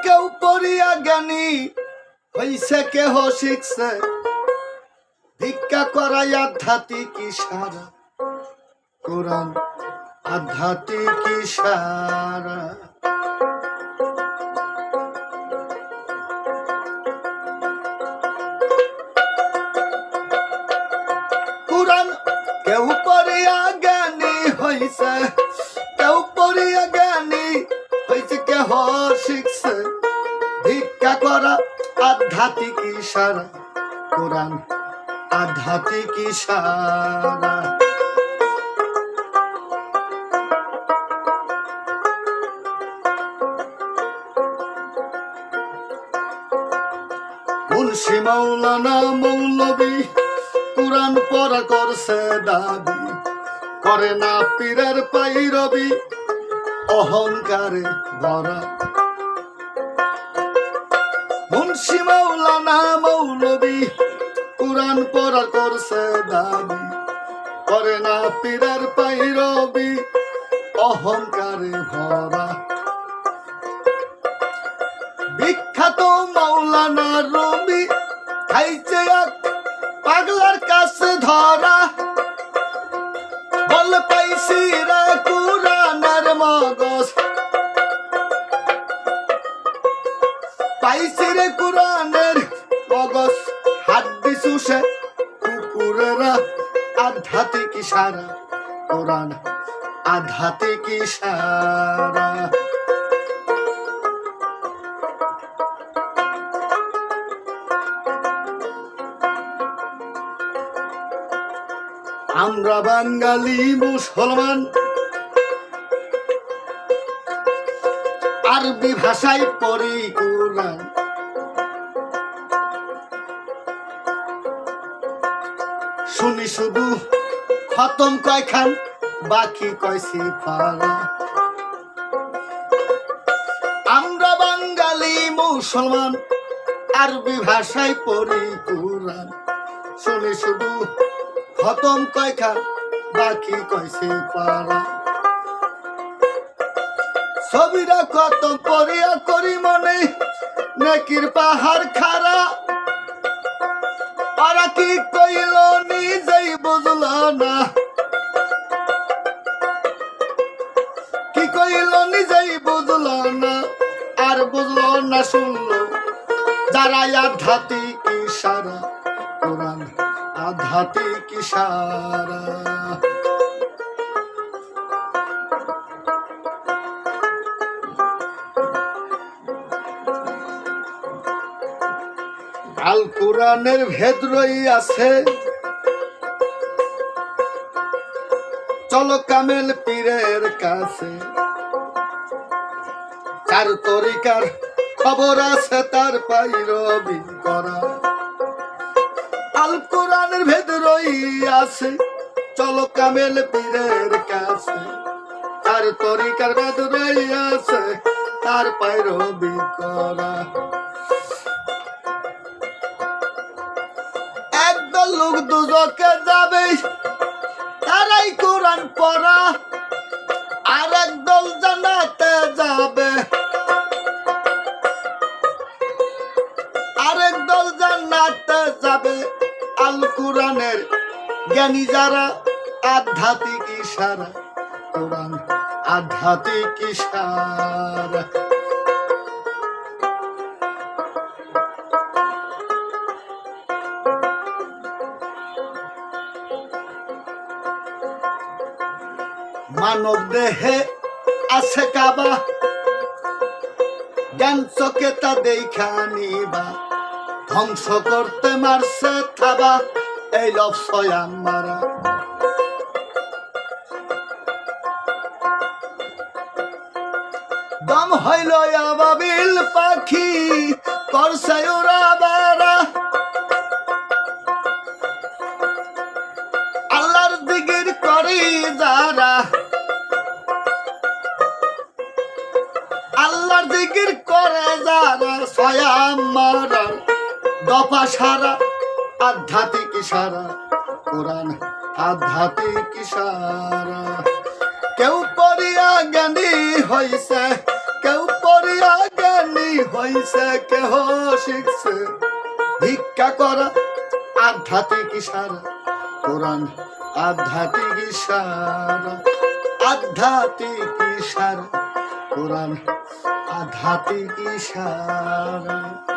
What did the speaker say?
কেউ পড়িয়া জ্ঞানী হইছে কেহ শিখছে ভিক্ষা করাই আধ্যাত্মিক ইশারা কোরআন আধ্যাত্মিক ইশারা কোরআন কেউ পড়িয়া জ্ঞানী হইছে কেউ পড়িয়া জ্ঞানী হইছে কেহ শিখছে ভিক্ষা করা আধ্যাত্মিক ইশারা কোরআন আধ্যাত্মিক ইশারা মুন্সি মাওলানা মৌলবী কোরআন পড়া করছে দাবি করে না পীরের পাইরবি অহংকারে ভরা মুন্সি মাওলানা মৌলবী কোরআন পড়া করছে দাবি করে না পীরের পাইরবি অহংকারে ভরা বিখ্যাত মাওলানা রবি খাইছে এক পাগলার কাছে ধরা বল পাইছি রে কোরআনের মগজ পাইছি রে কোরআনের মগজ হাড্ডি চুষে কুকুরেরা আধ্যাত্মিক ইশারা কোরআন আধ্যাত্মিক ইশারা আমরা বাঙালি মুসলমান আরবি ভাষায় পড়ি কোরআন শুনি শুধু খতম কয়খান বাকি কয়সি পারা আমরা বাঙালি মুসলমান আরবি ভাষায় পড়ি কোরআন শুনি শুধু খতম কয়খান বাকি কয়সি পারা ছবিরা খতম পড়িয়া করি মনে নেকির পাহাড় খাড়া ওরা কি কইল নিজেই বুঝল না কি কইল নিজেই বুঝল না আর বুঝল না শুনল যারা আধ্যাত্মিক ইশারা কোরআন আধ্যাত্মিক ইশারা আল কোরআনের ভেদ রইয়াছে চলো কামেল পীরের কাছে তার তরিকার খবর আছে তার পাইরবি করা আল কোরআনের ভেদ রইয়াছে চলো কামেল পীরের কাছে তার তরিকার ভেদ রইয়াছে তার পাইরবি করা একদল লোক দুজকে যাবে তারাই কোরআন পড়া আর একদল জান্নাতে যাবে আরেক দল জান্নাতে যাবে আল কোরআনের জ্ঞানী যারা আধ্যাত্মিক ইশারা কোরআন আধ্যাত্মিক ইশারা মানব দেহে আছে কাবা জ্ঞান চোখে তা দেখা নিবা ধ্বংস করতে মারছে থাবা এই লফসয় আমারা দম হইল আবাবিল পাখি করছে ওরা বারা আল্লাহর দিগির করি যারা আল্লাহর জিকির করে যারা সয়াম মারার দফা সারা আধ্যাত্মিক ইশারা কোরআন আধ্যাত্মিক ইশারা কেউ পড়িয়া জ্ঞানী হইছে কেউ পড়িয়া জ্ঞানী হইছে কেহ শিখছে ভিক্ষা করা আধ্যাত্মিক ইশারা কোরআন আধ্যাত্মিক ইশারা আধ্যাত্মিক ইশারা কোরআন আধ্যাত্মিক ইশারা